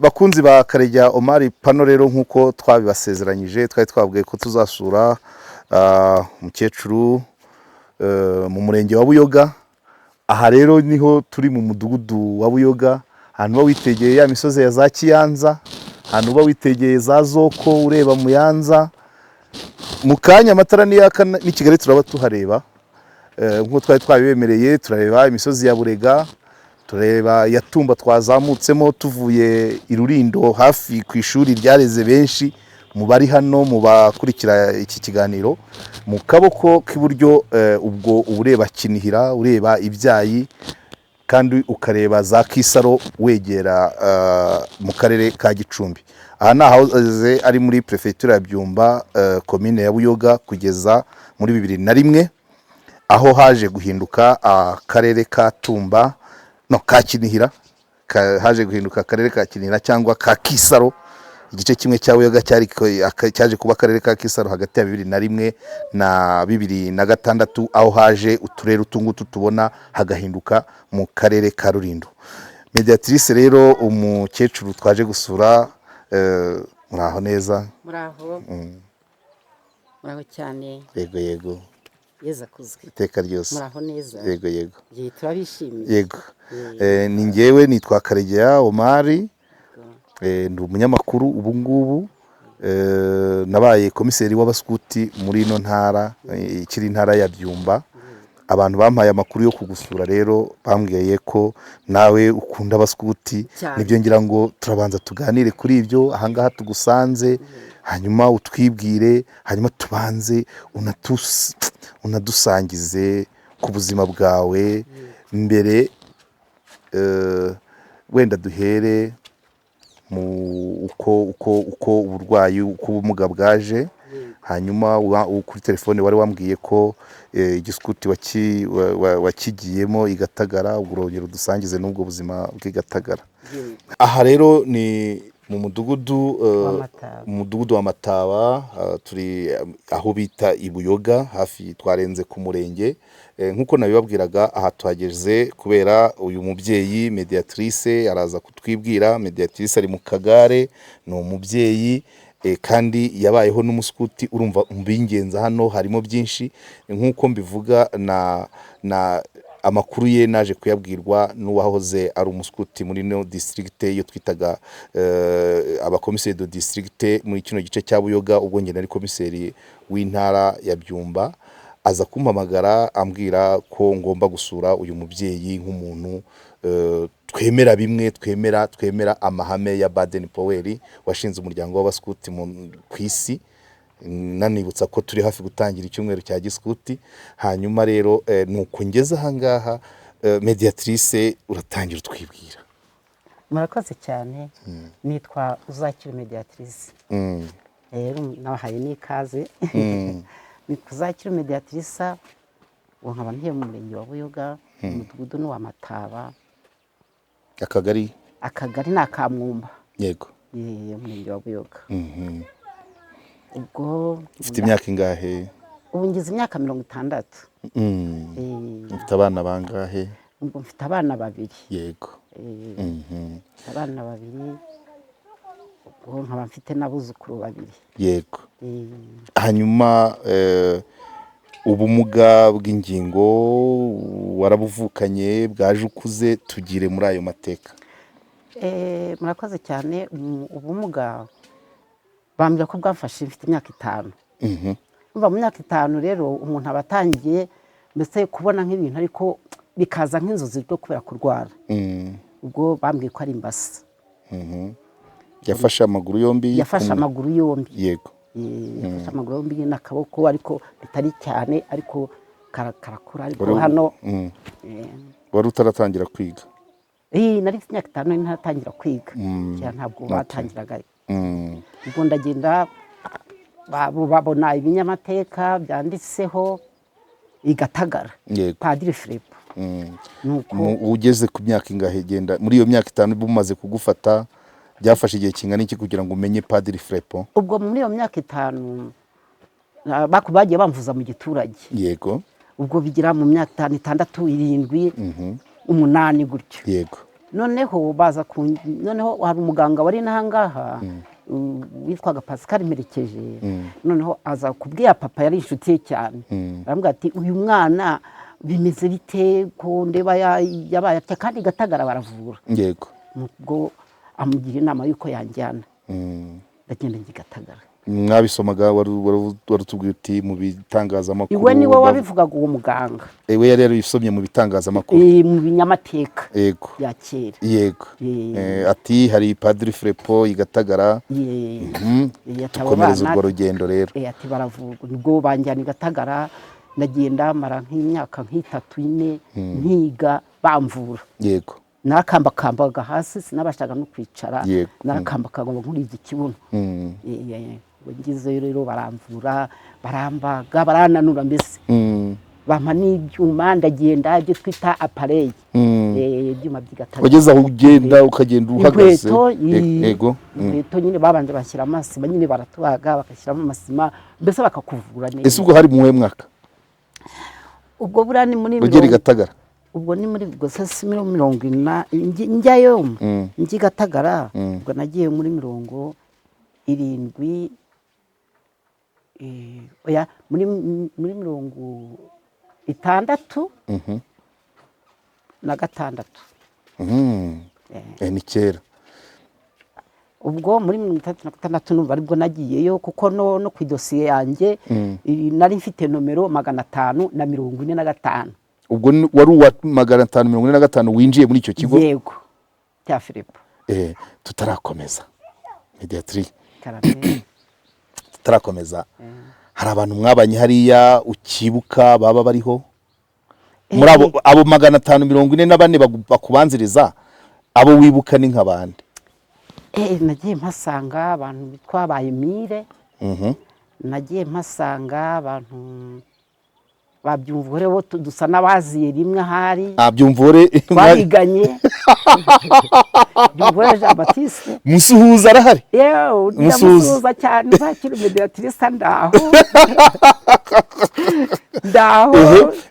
bakunzi ba Karegeya Omar Pano rero nkuko twabibasezeranyije twari twabwiye ko tuzasura umukecuru mu murenge wa Buyoga. Aha rero niho turi mu mudugudu wa Buyoga, ahantu uba witegeye ya misozi ya za Kiyanza, ahantu uba witegeye za Zoko ureba Muyanza. Mu kanya amatara niyaka ni Kigali turaba tuhareba, nkuko twari twabibemereye. Turareba imisozi ya Burega, tureba Yatumba twazamutsemo tuvuye i Rurindo hafi ku ishuri ryareze benshi mu bari hano mu bakurikira iki kiganiro. Mu kaboko k'iburyo ubwo ureba Kinihira, ureba Ibyayi, kandi ukareba za Kisaro wegera mu karere ka Gicumbi. Aha nahoze ari muri prefecture ya Byumba, commune ya Buyoga kugeza muri 2001, aho haje guhinduka akarere ka Tumba ka Kinihira, haje guhinduka akarere ka Kinihira cyangwa ka Kisaro. Igice kimwe cya Buyoga cyaje kuba akarere ka Kisaro hagati ya 2001 na 2006, aho haje uturere utungutu tubona hagahinduka mu karere ka Rulindo. Mediatrice rero umukecuru twaje gusura, muraho neza? Muraho. Muraho cyane. Yego. Yeza kuzwe. Iteka ryose. Muraho neza. Yego. Turabishimiye. Yego. Ni njyewe nitwa Karegeya Omar, ndi umunyamakuru ubu ngubu. Nabaye komiseri w'abaskuti muri ino ntara, ikiri intara ya Byumba. Abantu bampaye amakuru yo kugusura rero bambwiye ko nawe ukunda abaskuti, nibyo ngira ngo turabanza tuganire kuri ibyo. Ahangaha tugusanze, hanyuma utwibwire, hanyuma tubanze unadusangize ku buzima bwawe. Mbere wenda duhere mu uko uburwayi, uko ubumuga bwaje, hanyuma kuri telefone wari wambwiye ko igiskuti wakigiyemo i Gatagara, urongera udusangize n'ubwo buzima bw'Igatagara. Aha rero ni mu mudugudu wa Mataba, turi aho bita i Buyoga, hafi twarenze ku murenge. Nkuko nabibabwiraga, aha tuhageze kubera uyu mubyeyi Mediatrice araza kutwibwira. Mediatrice ari mu kagare, ni umubyeyi kandi yabayeho n'umuskuti. Urumva mbingenza hano harimo byinshi, nkuko mbivuga na amakuru ye naje kuyabwirwa n'uwahoze ari umuskuti muri no district iyo twitaga abakomiseri de district muri kino gice cya Buyoga, ubwo ngene ari komiseri w'intara ya Byumba. Aza kumpamagara ambwira ko ngomba gusura uyu mubyeyi nk'umuntu twemera bimwe, twemera amahame ya Baden Powell washinze umuryango w'abaskuti ku isi. Nanibutsa ko turi hafi gutangira icyumweru cya giskuti. Hanyuma rero nuko ngeze ahangaha. Mediatrice uratangira utwibwira. Murakoze cyane. Nitwa Uzakira Mediatrice. Nabahaye n'ikaze. Uzakira Mediatrice, nkaba ntiye mu murenge wa Buyoga, umudugudu ni wa Mataba. Akagari ni Akamwumba. Yego. Umurenge wa Buyoga. Ubwo ufite imyaka ingahe? Ubu ngize imyaka 60. Ufite abana bangahe? Ubwo mfite abana 2. Yego. Abana 2. Ubwo nkaba mfite n'abuzukuru 2. Yego. Hanyuma ubumuga bw'ingingo warabuvukanye, bwaje ukuze, tugire muri ayo mateka. Murakoze cyane. Ubumuga bambwira ko bwafashe mfite imyaka 5. Umva mu myaka 5 rero umuntu abatangiye mbese kubona nk'ibintu ariko bikaza nk'inzozi ryo kubera kurwara. Ubwo bambwiye ko ari imbasa. Yafashe amaguru yombi? Yafashe amaguru yombi. Yego. Yafashe amaguru yombi n'akaboko, ariko bitari cyane, ariko karakura. Ariko hano wari utaratangira kwiga? Nari mfite imyaka 5 ntaratangira kwiga. Ntabwo batangiraga. Ubwo ndagenda babona ibinyamateka byanditseho i Gatagara, Padiri Philippe. Ugeze ku myaka ingahe genda muri iyo myaka 5 bumaze kugufata? Byafashe igihe kingana iki kugira ngo umenye Padiri Philippe? Ubwo muri iyo myaka 5 bagiye bamvuza mu giturage. Yego. Ubwo bigira mu myaka 5, 6, 7, 8 gutyo. Yego. noneho noneho hari umuganga wari n'ahangaha witwaga Pascal Merekeje, noneho aza kubwira papa, yari inshuti ye cyane, aramubwira ati uyu mwana bimeze bite ko ndeba yabaye atya, kandi Gatagara baravura. Yego. Ubwo amugira inama yuko yanjyana, ndagenda njya Gatagara. Mwabisomaga warutubwiye uti mu bitangazamakuru? Iwe niwe wabivugaga uwo muganga. Ewe yari yarabisomye mu bitangazamakuru? Mu binyamateka. Yego. Ya kera. Yego. Ati hari Padiri Filipo i Gatagara. Tukomereza urwo rugendo rero. Ati baravurwa. Nibwo banjyana i Gatagara, ndagenda mara nk'imyaka nk'itatu 4 nkiga bamvura. Yego. Narakambakambaga hasi, sinabashaga no kwicara. Narakambakambaga nkuriza ikibuno. Ngize rero baramvura, barambaga, barananura mbese. Bampa n'ibyuma, ndagenda ibyo twita apareye. Ibyuma by'Igatagara. Wageze aho ugenda ukagenda uhagaze? Yego. Inkweto nyine babanje bashyira amasima, nyine baratubaga bakashyiramo amasima, mbese bakakuvura neza. Ese ubwo hari mu mwaka? Ubwo buriya ni muri ugera i Gatagara? Ubwo ni muri gosasi 40 njyayo njyi Gatagara. Ubwo nagiye muri 70 oya muri 60 na 6. Ni kera. Ubwo muri 36 numva aribwo nagiyeyo, kuko no ku idosiye yanjye nari mfite nomero 545. Ubwo wari uwa 545 winjiye muri icyo kigo? Yego, cya Filipo. Tutarakomeza Mediatrice, tutarakomeza, hari abantu mwabanye hariya ukibuka baba bariho muri abo 544 bakubanziriza, abo wibuka ni nk'abandi? Nagiye mpasanga abantu bitwa Bayimire. Nagiye mpasanga abantu babyumvore, bo dusa nabaziye rimwe hari. Byumvore twabiganye. Byumvore Jean Baptiste Musuhuza arahari? Musuhuza cyane, za Mediatrice ndaho.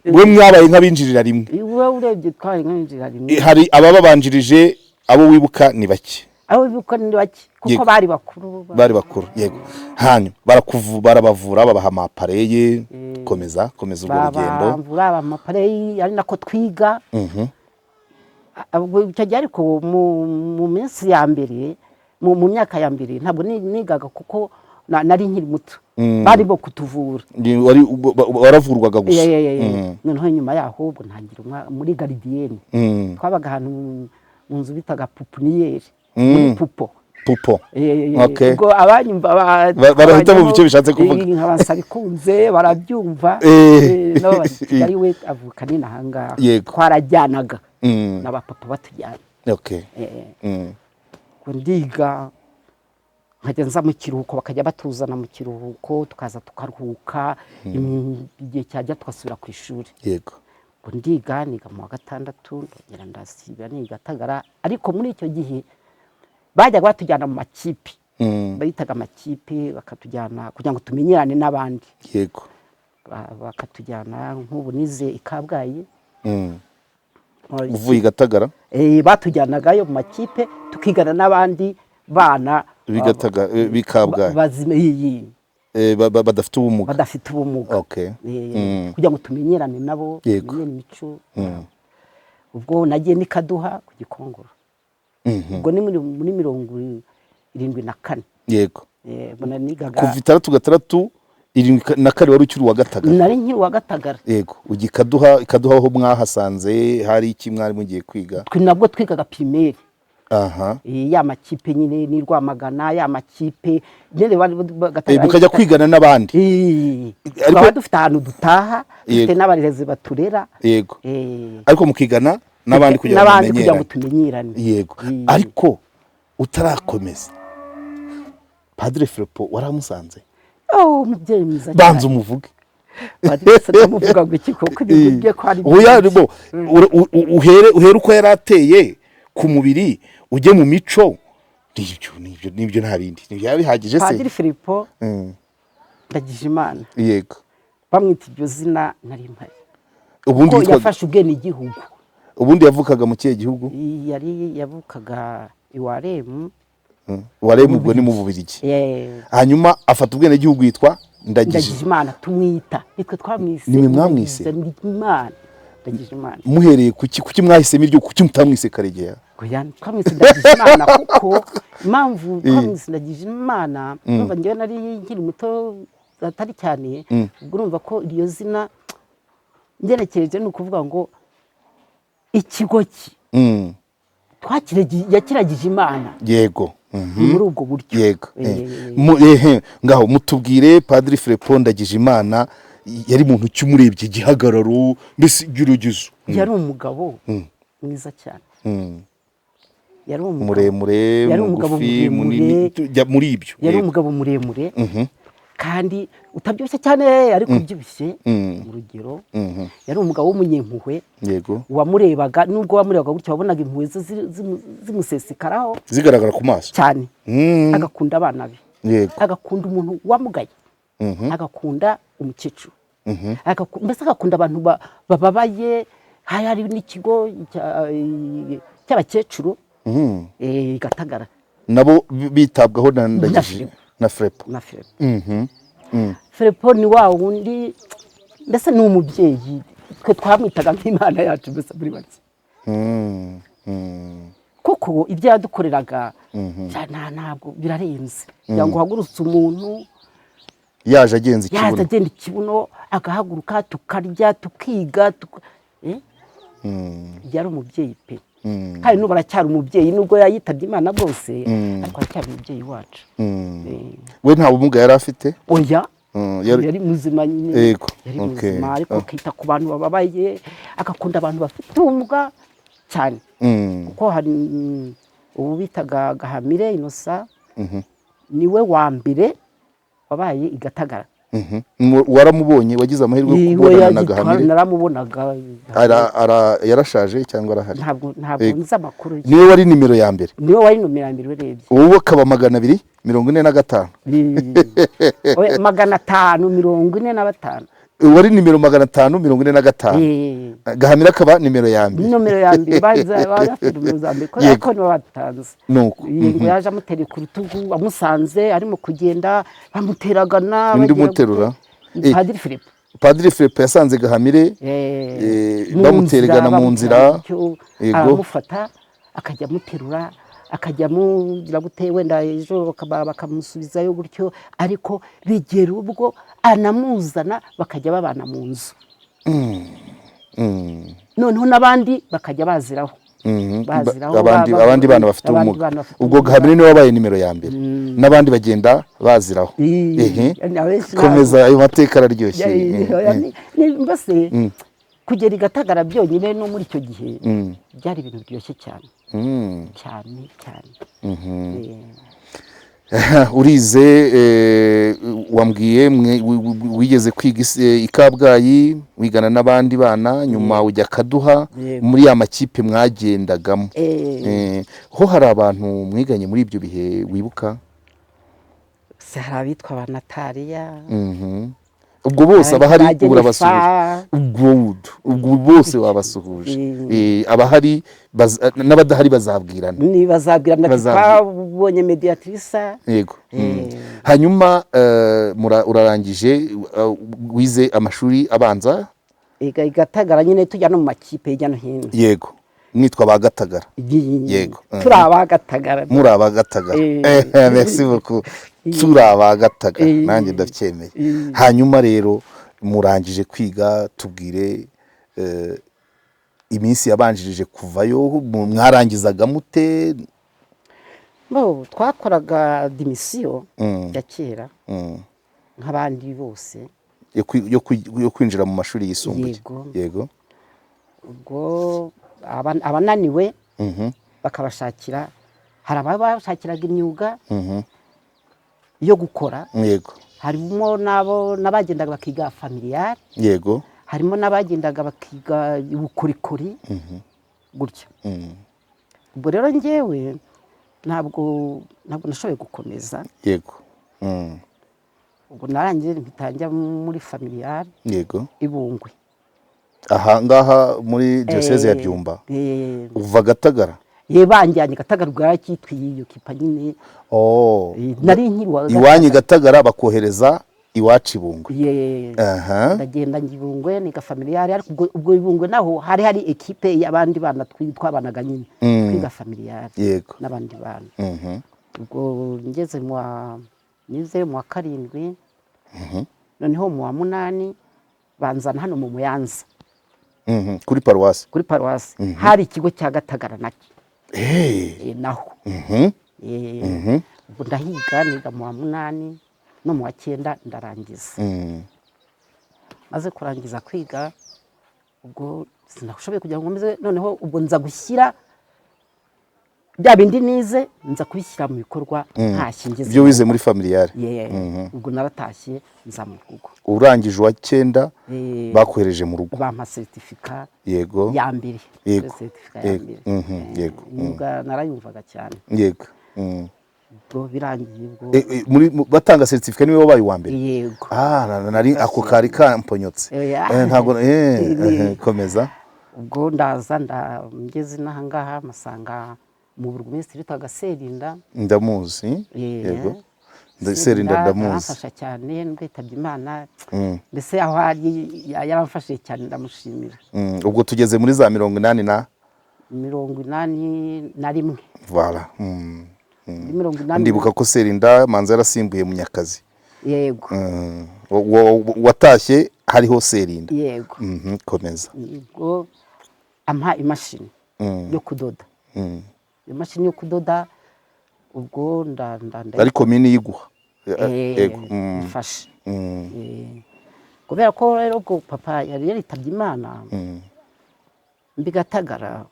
We mwabaye nk'abinjirira rimwe? Iwe urebye twari nk'abinjirira rimwe. Hari ababanjirije, abo wibuka ni bake? Abo bibuka ni bake kuko bari bakuru. Yego. Hanyuma barabavura, babaha amapareye. Komeza urwo rugendo. Bavura amapareye, ari nako twiga. Ubwo icyo gihe ariko mu minsi ya mbere, mu myaka ya mbere ntabwo nigaga kuko nari nkiri muto. Bari bo kutuvura. Waravurwaga gusa? Noneho nyuma yaho ubwo ntangira muri Gardienne. Twabaga ahantu mu nzu bitaga Pupiniyeri. Pupo. Okay. Ubwo abanyumva barahita mu bice bishatse kuvuga. Nk'abasabikunze barabyumva. No yari we avuka ni nahanga. Twarajyanaga n'abapapa batujyana. Okay. Ndiga nkajya nza mu kiruhuko, bakajya batuzana mu kiruhuko, tukaza tukaruhuka, igihe cyajya twasubira ku ishuri. Yego. Ndiga niga mu wa 6 ndagera ndasiba ni Gatagara, ariko muri icyo gihe bajyaga batujyana mu makipe. Bayitaga amakipe, bakatujyana kugira ngo tumenyerane n'abandi. Yego. Bakatujyana nk'ubu nize i Kabgayi. Uvuye i Gatagara? Batujyanagayo mu makipe tukigana n'abandi bana bikabgayi badafite ubumuga. Okay. Kugira ngo tumenyerane nabo, tumenyerane imico. Ubwo nagiye ni Kaduha ku Gikongoro. Ubwo ni muri 74. Yego. Nigaga kuva 6 74 wari ukiri wa Gatagara? Nari nkiri wa Gatagara. Yego. Ugikaduha aho mwahasanze hari iki mwari mugiye kwiga? Nabwo twigaga primaire. Ya makipe nyine ni Rwamagana, ya makipe nyine Gatagara. Bukajya kwigana n'abandi? Ariko dufite ahantu dutaha, dufite n'abarezi baturera. Yego. Ariko mukigana n'abandi kugira ngo tumenyerane. Yego. Ariko utarakomeza, Padre Filipo waramusanze? Umubyeyi mwiza cyane. Banza umuvuge. Padre muvuga ngo iki koko nibyo ko ari. Uhere uko yarateye ku mubiri, ujye mu mico. Nibyo nta bindi. Nibyo bihagije se? Padre Filipo ndagije Imana. Yego. Bamwita iryo zina nari mpari. Ubundi yafashe ubwene igihugu. ubundi yavukaga mu kihe gihugu? yari yavukaga iwaremu. Waremu ubwo ni mu Bubiligi. Hanyuma afata ubwenegihugu yitwa Ndagijimana. Tumwita nitwe twamwise. Nimwe mwamwise? Ndagijimana. Ndagijimana. Muhereye kuki mwahisemo iryo, kuki mutamwise Karegeya? Twamwise Ndagijimana kuko impamvu twamwise Ndagijimana numva njyewe nari nkiri muto atari cyane, ubwo urumva ko iryo zina ngerekereje ni ukuvuga ngo ikigo yakiragije Imana. Yego. Muri ubwo buryo. Yego. Ngaho mutubwire Padiri Philipon Ndagijimana yari muntu cyumurebye igihagararo mbese girugizo. Yari umugabo mwiza cyane. Yari umugabo muremure, mugufi, munini, muri ibyo. Yari umugabo muremure kandi utabyibushye cyane ariko ubyibushye mu rugero. Yari umugabo w'umunyempuhwe. Yego. Wamurebaga nubwo wamurebaga gutyo wabonaga impuhwe zimusesekaraho zigaragara ku maso cyane. Agakunda abana be. Yego. Agakunda umuntu wamugaye. Agakunda umukecuru. Mbese agakunda abantu bababaye. Hari n'ikigo cy'abakecuru Gatagara nabo bitabwaho na Philipon. Philipon ni wa wundi mbese ni umubyeyi twe twamwitaga nk'Imana yacu mbese muri bake. Kuko ibyo yadukoreraga ntabwo birarenze. Ngo uhagurutse umuntu yaje agenda ikibuno agahaguruka tukarya tukiga yari umubyeyi pe. Kandi n'ubu aracyari umubyeyi nubwo yayitabye Imana bwose ariko aracyari umubyeyi wacu. We nta bumuga yari afite? Oya. Yari muzima nyine. Yari muzima ariko akita ku bantu bababaye, agakunda abantu bafite ubumuga cyane. Kuko hari ubu bitaga Gahamire Innocent niwe wa mbere wabaye i Gatagara. Waramubonye? Wagize amahirwe yo kubonana na Gahamire? Naramubonaga. Yarashaje cyangwa arahari? Ntabwo nzi amakuru ye. Niwe wari nimero ya mbere? Niwe wari nimero ya mbere urebye. Ubu akaba 245. 545. Wari nimero 545. Gahamire akaba nimero ya mbere. Nimero ya mbere bafite nimero za mbere ko niwe watanze. Nuko yaje amutera ku rutugu amusanze arimo kugenda bamuteragana. Ndi muterura Padiri Philipon. Padiri Philipon yasanze Gahamire bamuteragana mu nzira. Aramufata akajya muterura akajya mugira gute wenda ejo bakamusubizayo gutyo ariko bigera ubwo anamuzana bakajya babana mu nzu. Noneho n'abandi bakajya baziraho. Abandi bana bafite ubumuga. Ubwo Gahamire niwe wabaye nimero ya mbere n'abandi bagenda baziraho. Komeza ayo mateka araryoshye. Mbese kugera i Gatagara byonyine no muri icyo gihe byari ibintu biryoshye cyane. Cyane. Urize wambwiye wigeze kwiga i Kabgayi wigana n'abandi bana nyuma ujya Kaduha muri ya makipe mwagendagamo. Ho hari abantu mwiganye muri ibyo bihe wibuka? Hari abitwa ba Nataliya. Ubwo bose abahari urabasuhuje. Ubwo bose wabasuhuje. Abahari n'abadahari bazabwirana. Ni bazabwirana twabonye Mediatrice. Yego. Hanyuma urarangije wize amashuri abanza? I Gatagara nyine tujya no mu makipe hirya no hino. Yego. Mwitwa ba Gatagara? Yego. Turi aba Gatagara. Muri aba Gatagara. Merci beaucoup. Turi aba Gatagara nanjye ndabyemeye. Hanyuma rero murangije kwiga tubwire iminsi yabanjirije kuvayo mwarangizaga mute? Twakoraga dimisiyo ya kera nk'abandi bose yo kwinjira mu mashuri yisumbuye. Yego. Ubwo abananiwe bakabashakira, hari ababashakiraga imyuga yo gukora. Yego. Harimo n'abagendaga bakiga familiar. Yego. Harimo n'abagendaga bakiga ubukorikori gutya. Ubwo rero njyewe ntabwo nashoboye gukomeza. Yego. Ubwo narangije mpita njya muri familiar. Yego. Ibungwe. aha ngaha muri diocese ya Byumba uva Gatagara banjyanye Gatagara bwarakitwiye iyo kipa nyine nari nkiri iwanyu Gatagara bakohereza iwacu Ibungwe ndagenda Ibungwe ni ga familiare ariko ubwo Ibungwe naho hari equipe y'abandi bana twabanaga nyine twiga familiare n'abandi bana ubwo ngeze mu wa karindwi noneho mu wa munani banzana hano mu Muyanza kuri paruwasi hari ikigo cya Gatagara naki naho ubwo ndahiga niga mu wa munani no mu wa 9 ndarangiza maze kurangiza kwiga ubwo sinashoboye kugira ngo meze noneho ubwo nza gushyira bya bindi nize nza kubishyira mu bikorwa ntashingeze byo wize muri familiare ubwo naratashye nza mu rugo urangije wa 9 bakohereje mu rugo bampa certificat yego ya mbere certificat ya mbere nuga narayumvaga cyane yego ubwo birangiye ubwo muri batanga certificat niwe wabaye wa mbere yego nari ako kari kamponyotse ntago komeza ubwo ndaza ngeze nahangaha masanga mu burugumesitiri witwaga Serinda ndamuzi yego Serinda ndamuzi afasha cyane ndwitabye Imana mbese aho yaramfashije cyane ndamushimira ubwo tugeze muri za 80 na 81 voilà ndibuka ko Serinda manza yarasimbuye Munyakazi yego watashye hariho Serinda yego komeza ubwo ampa imashini yo kudoda imashini yo kudoda ubwo ariko mini yiguha yego mfashe kubera ko rero ubwo papa yari yaritabye Imana mbigatagara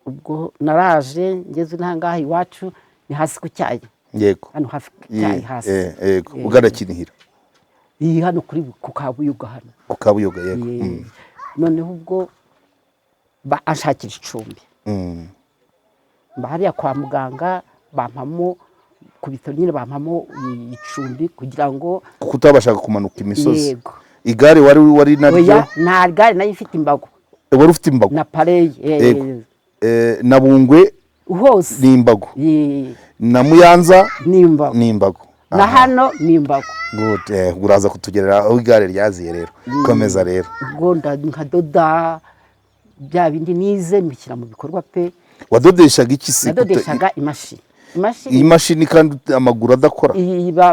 ubwo naraje ngeze ntangaha iwacu ni hasi ku cyayi yego hano hafi cyayi hasi yego ugana Kinihira hano kuri ku Kabuyoga hano ku Kabuyoga yego noneho ubwo ashakira icumbi hariya kwa muganga bampamo ku bitaro nyine bampamo icumbi kugira ngo kuko utabashaka kumanuka imisozi igare wari naryo nta gare nayo ifite imbago wari ufite imbago na pareye na Bungwe hose ni imbago na Muyanza ni imbago na hano ni imbago good uraza kutugerera aho igare ryaziye rero komeza rero ubwo nkadoda bya bindi nize mbishyira mu bikorwa pe wadodeshaga iki se nadodeshaga imashini kandi amaguru adakora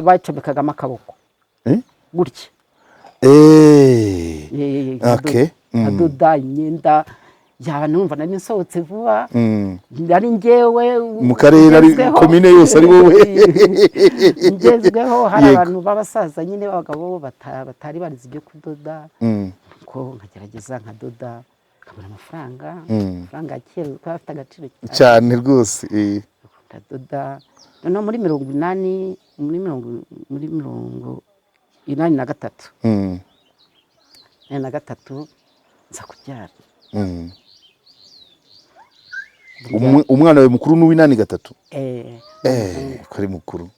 bacomekaga amakaboko gutya okay adoda imyenda yaba numva nari nsohotse vuba nari ngewe mu karere ari komine yose ari wowe ngezweho hari abantu b'abasaza nyine b'abagabo batari barize ibyo kudoda ko nkagerageza nkadoda kabona amafaranga kera uko afite agaciro cyane rwose ndadoda noneho muri 80 muri 83 nza kubyara umwana we mukuru n'uw'inani gatatu kari mukuru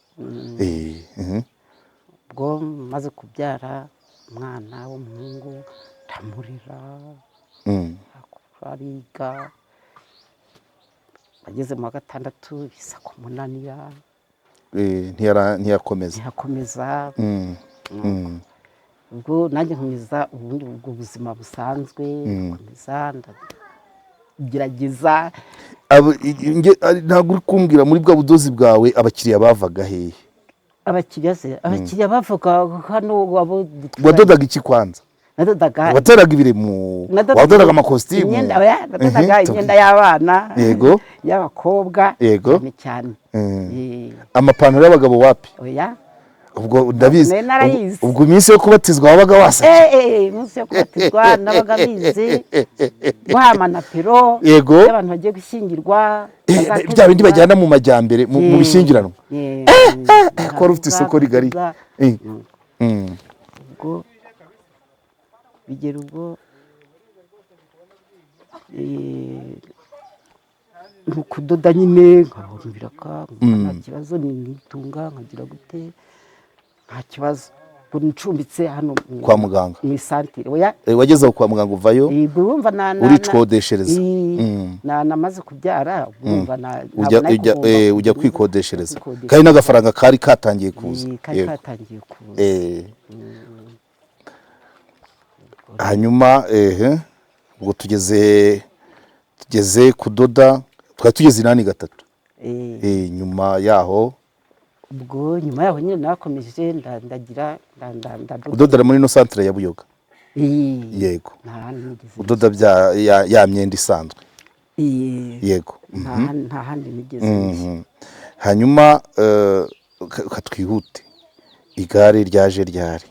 ubwo maze kubyara umwana w'umuhungu ndamurira ariga ageze mu wa 6 bisa kumunanira ntiyakomeza ubwo nanjye nkomeza ubundi buzima busanzwe nkomeza ndagerageza ntabwo uri kumbwira muri bwa budozi bwawe abakiriya bavaga hehe abakiriya bavuga hano wadodaga iki kwanza wateraga ibiremu wadodaga amakositimu nadodaga imyenda y'abana yego y'abakobwa yego cyane amapantaro y'abagabo wapi ubwo ndabizi ubwo iminsi yo kubatizwa wabaga wasake iminsi yo kubatizwa nabaga bizi guhamana pero y'abantu bagiye gushyingirwa bya bindi bajyana mu majyambere mu bishyingiranwa ko rufite isoko rigari ubwo bigera ubwo kudoda nyine nkabumvira nta kibazo nitunga nkagira gute nta kibazo ngo nicumbitse hano kwa muganga mu isantire oya wageze aho kwa muganga uvayo urumva urikodeshereza namaze kubyara urumva ujya kwikodeshereza kandi n'agafaranga kari katangiye kuza hanyuma ubwo tugeze kudoda twari tugeze 8/3 nyuma yaho ubwo nyuma yaho nyine nakomeje ndagira udodera muri no centre ya Buyoga yego udoda ya myenda isanzwe yego nta handi nigeze hanyuma katwihute igare ryaje ryari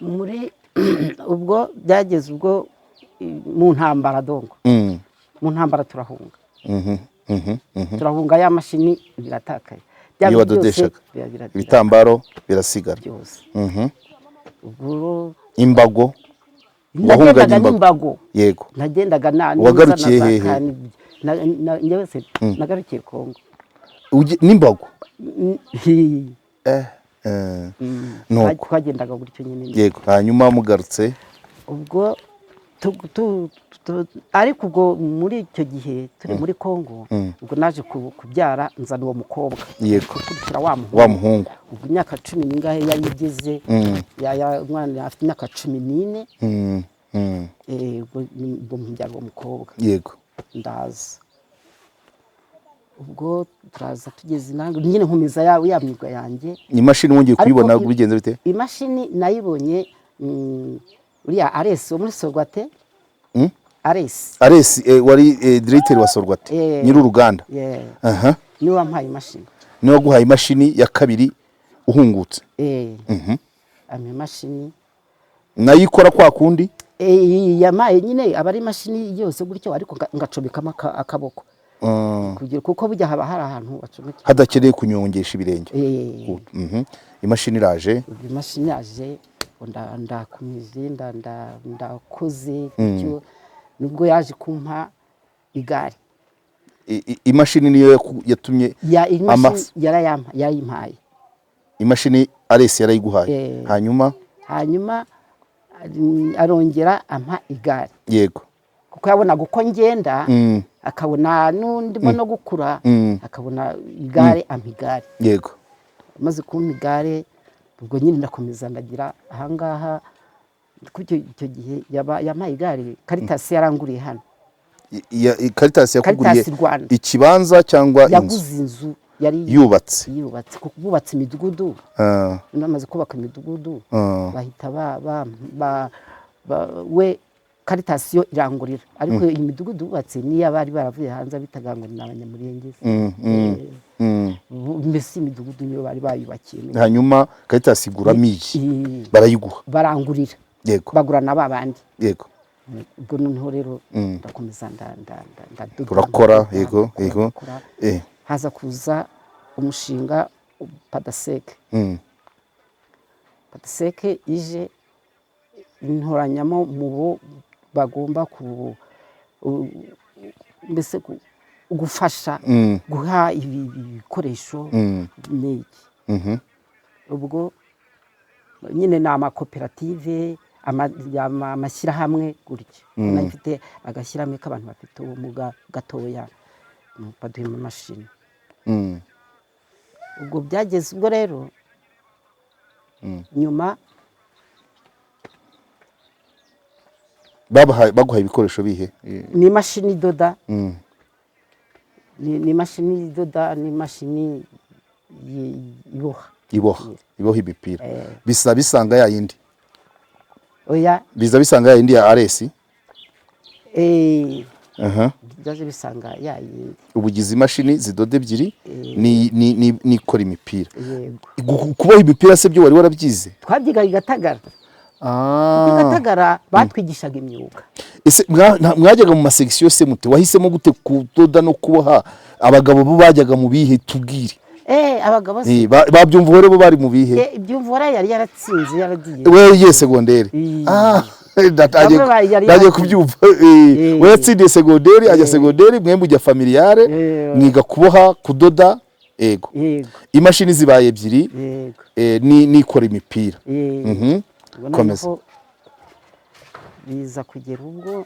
muri ubwo byageze ubwo mu ntambara dongo mu ntambara turahunga turahunga ya mashini biratakaye iyo badodeshaga ibitambaro birasigara ubwo imbago nagendaga n'imbago yego nagendaga wagarukiye hehe nagarukiye Kongo n'imbago nuko twagendaga gutyo nyine yego hanyuma mugarutse ubwo ariko ubwo muri icyo gihe turi muri Kongo ubwo naje kubyara nzana uwo mukobwa yego gukurikira wa muhungu ubwo imyaka 10 n'ingahe yayigize umwana afite imyaka 14 ubwo mbyara uwo mukobwa yego ndaza ubwo turaza tugeze nange nyine nkomeza ya myuga yanjye imashini wongeye kuyibona bigenze bite imashini nayibonye uriya Ares wo muri Sorwate Ares wari directeur wa Sorwate nyiri uruganda ni wampaye imashini ni waguhaye imashini ya kabiri uhungutse ame imashini nayikora kwa kundi yamaye nyine abari imashini yose gutyo ariko ngacomekamo akaboko kuko bijya haba hari ahantu bacomeka hadakeneye kunyongesha ibirenge imashini iraje imashini yaje ndakomeze ndakoze bityo nubwo yaje kumpa igare imashini niyo yatumye yarayimpaye imashini Ares yarayiguhaye hanyuma arongera ampa igare yego kuko yabonaga uko ngenda akabona n'undimo no gukura akabona igare ampa igare yego maze kumpa igare ubwo nyine ndakomeza ndagira ahangaha kuko icyo gihe yampaye igare Caritas yaranguriye hano Caritas yakuguriye ikibanza cyangwa inzu yaguze inzu yari yubatse kuko bubatse imidugudu namaze kubaka imidugudu bahita we Caritas yo irangurira ariko imidugudu bubatse niyo bari baravuye hanze bitaga ngo ni abanyamurengezi mbese imidugudu niyo bari bayubakiye hanyuma Caritas igura miji barayiguha barangurira yego bagurana babandi yego ubwo noneho rero ndakomeza turakora yego haza kuza umushinga Padaseke ije intoranyamo mu bagomba mbese gufasha guha ibikoresho n'iki ubwo nyine ni amakoperative amashyirahamwe gutyo nayo ifite agashyirahamwe k'abantu bafite ubumuga gatoya baduha imashini ubwo byageze ubwo rero nyuma baguhaye ibikoresho bihe ni imashini idoda ni imashini idoda ni imashini iboha imipira bisa bisanga ya yindi oya biza bisanga ya yindi ya Ares byaje bisanga ya yindi ubugize imashini zidoda ebyiri ni ikora imipira kuboha imipira se byo wari warabyize twabyigaga Gatagara Gatagara batwigishaga imyuga ese mwajyaga mu masection se mute wahisemo gute kudoda no kuboha abagabo bo bajyaga mu bihe tubwire abagabo babyumva bo bari mu bihe ibyumva yari yaratsinze yaragiye we segonderi ndagiye kubyumva we yatsindiye segonderi ajya segonderi mwembe ujya familiare mwiga kuboha kudoda yego yego imashini zibaye ebyiri yego nikora imipira komeza noneho biza kugera ubwo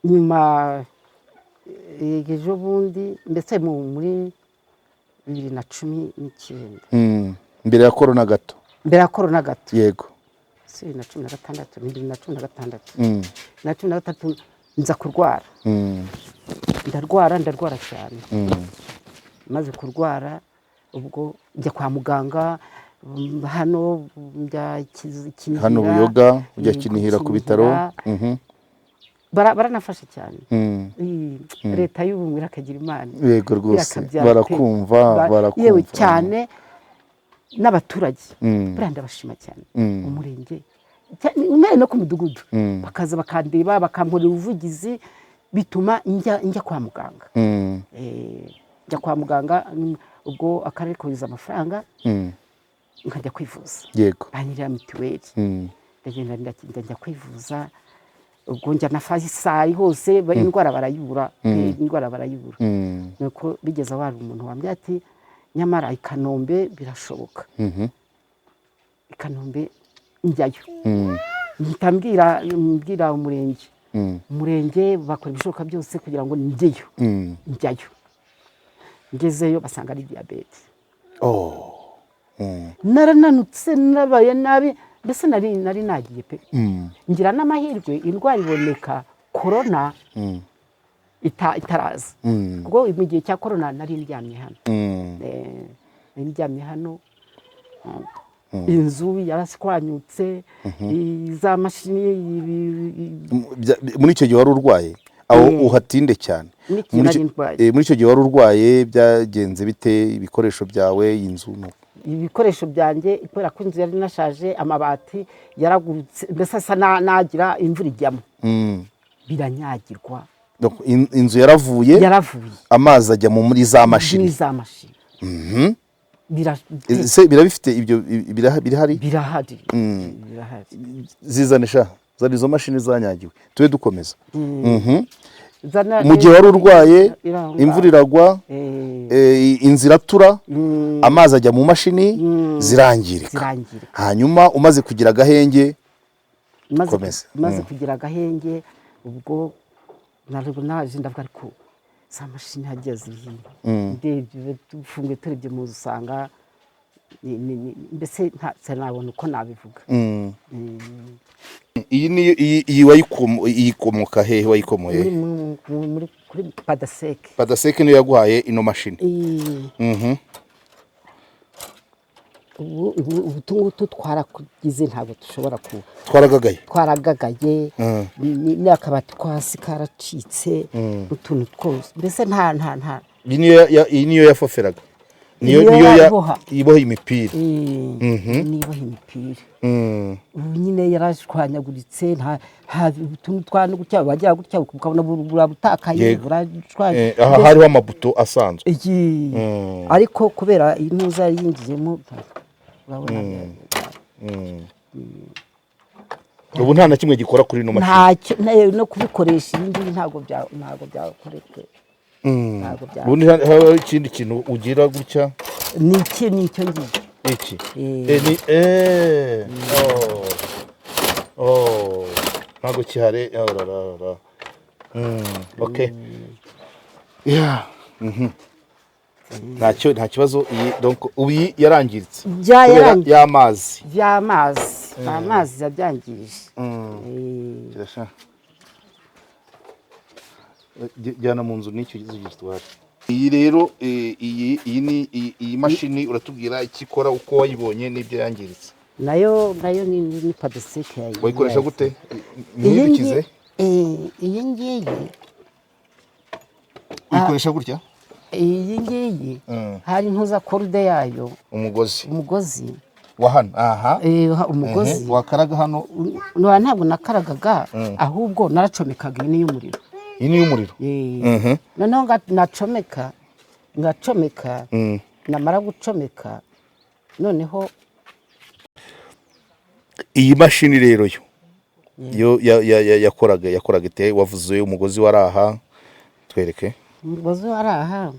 nyuma ejo bundi ndetse muri 2019 mbere ya korona gato mbere ya korona gato yego 2016 2016 nza kurwara ndarwara cyane maze kurwara ubwo njya kwa muganga hano njya Kinihira hano Buyoga ujya Kinihira ku bitaro baranafashe cyane leta y'ubumwe irakagira imana yego rwose barakumva yewe cyane n'abaturage buriya ndabashima cyane umurenge umwe no ku mudugudu bakaza bakandeba bakamporera ubuvugizi bituma njya kwa muganga njya kwa muganga ubwo akarere kohereza amafaranga nkajya kwivuza yego banyirira mituweli ndagenda njya kwivuza ubwo njya na Faisal hose indwara barayibura indwara barayibura nuko bigeze aho hari umuntu wambye ati nyamara i Kanombe birashoboka i Kanombe njyayo mbwira umurenge bakora ibishoboka byose kugira ngo njyeyo njyayo ngezeyo basanga ari diyabete narananutse nabaye nabi mbese nari nagiye pe ngira n'amahirwe indwara iboneka korona itaraza ubwo mu gihe cya korona nari ndyamye hano inzu yaraswanyutse za mashini muri icyo gihe wari urwaye aho uhatinde cyane muri icyo gihe wari urwaye byagenze bite ibikoresho byawe inzu ibikoresho byanjye kubera ko inzu yari nashaje amabati yaragurutse mbese asa nagira imvura ijyamo biranyagirwa inzu yaravuye amazi ajya muri za mashini birabifite ibyo birahari zizanisha zari izo mashini zanyagiwe tube dukomeza mu gihe wari urwaye imvura iragwa inzu iratura amazi ajya mu mashini zirangirika hanyuma umaze kugira agahenge maze kugira agahenge ubwo naje ndavuga ariko za mashini hagiye zihiye ndebye dufunguye turebye mu usanga mbese ntabona uko nabivuga iyi wayikomoka hehe wayikomoye kuri Padaseke Padaseke niyo yaguhaye ino mashini ubu tungutu twarakugize ntabwo dushobora twaragagaye n'akabati ko hasi karacitse utuntu twose mbese nta iyi niyo yafoferaga niyo iboha imipira ubu nyine yarashwanyaguritse nta utuntu twana gutya bajya gutya ukabona burabutakaye burashwanye aha hariho amabuto asanzwe ariko kubera intuza yinjiyemo urabona ubu nta na kimwe gikora kuri ino mashini no kubikoresha ibindi ntabwo byakoreka ubundi haba ikindi kintu ugira gutya ni icyo ngicyo iki ntabwo kihare okay nta kibazo ubu yarangiritse y'amazi amazi yabyangije jyana mu nzu n'icyo gitwara iyi rero iyi mashini uratubwira icyo ikora uko wayibonye n'ibyo yangiritse nayo ni Padaseke wayikoresha gute ntibikize iyi ngiyi uyikoresha gutya iyi ngiyi hari ntuza korode yayo umugozi wa hano umugozi wakaraga hano ntabwo nakaragaga ahubwo naracomekaga iyi ni y'umuriro iyi ni y'umuriro noneho ngacomeka namara gucomeka noneho iyi mashini rero yo yakoraga ite wavuze umugozi wari aha twereke umugozi wari aha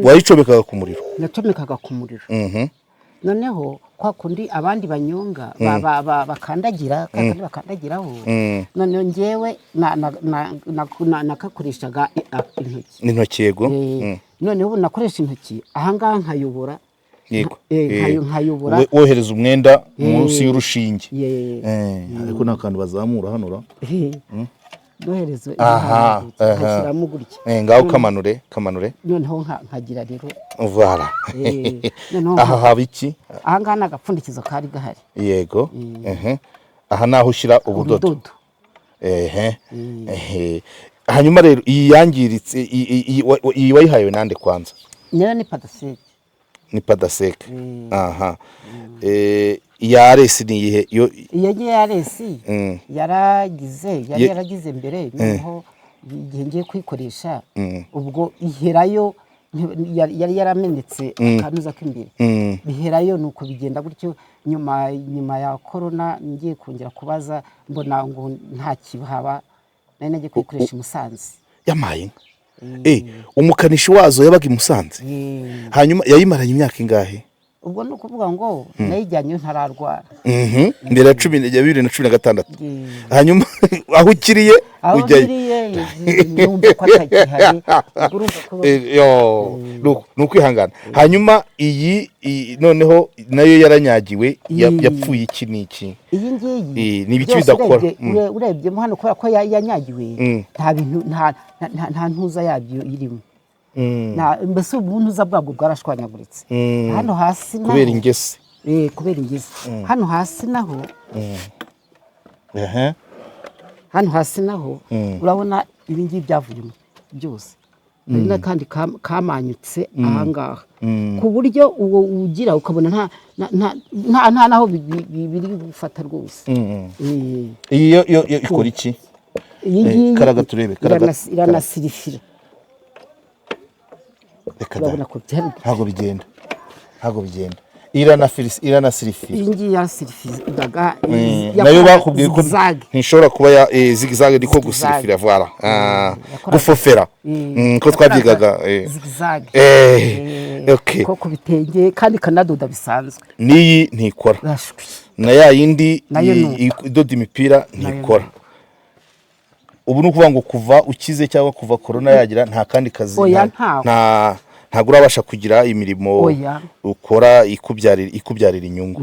wayicomekaga ku muriro nacomekaga ku muriro noneho kwa kundi abandi banyonga bakandagira kandi bakandagiraho noneho njyewe nakakoreshaga intoki yego noneho nakoresha intoki ahangaha nkayobora yego nkayobora wohereza umwenda munsi y'urushinge ariko nta kantu bazamura hano nohereza nkashyiramo gutya ngaho kamanure noneho nkagira rero voilà aha haba iki ahangaha ni agapfundikizo kari gahari yego aha naho ushyira ubudodo hanyuma rero iyi yangiritse iyi wayihawe nande kwanza niyo ni padaseke aha iya aresi ni iyihe iyo ngiye ya aresi yaragize mbere noneho igihe ngiye kuyikoresha ubwo iherayo yari yaramenetse akanuza k'imbere biherayo nuko bigenda gutyo nyuma ya korona ngiye kongera kubaza mbona ngo nta kibahaba nari nagiye kuyikoresha i Musanze yamaye umukanishi wazo yabaga i Musanze hanyuma yayimaranye imyaka ingahe ubwo ni ukuvuga ngo nayijyanye ntararwara mbere ya 2016 hanyuma aho ukiriye numva ko atakihari ni ukwihangana hanyuma iyi noneho nayo yaranyagiwe yapfuye iki n'iki iyi ngiyi ni ibiki bidakora urebyemo hano kubera ko yanyagiwe nta bintu nta ntuza yabyo irimo mbese ubuntuza bwabwo bwarashwanyaguritse hano hasi naho kubera ingese hano hasi naho urabona ibi ngibi byavuyemo byose hari n'akandi kamanyutse ahangaha ku buryo uwo ugira ukabona nta naho biri gufata rwose iyi yo ikora iki karaga turebe iranasirifira ntabwo bigenda iranasirifira iyi ngiyi yarasirifiraga nayo bakubwiye ko ntishobora kuba zigizage niko gusirifira voilà gufofera ko twabyigaga zigizage ko ku bitenge kandi kanadoda bisanzwe n'iyi ntikora na ya yindi idoda imipira ntikora ubu ni ukuvuga ngo kuva ukize cyangwa kuva korona yagira nta kandi kazi ntabwo urabasha kugira imirimo ukora ikubyarira inyungu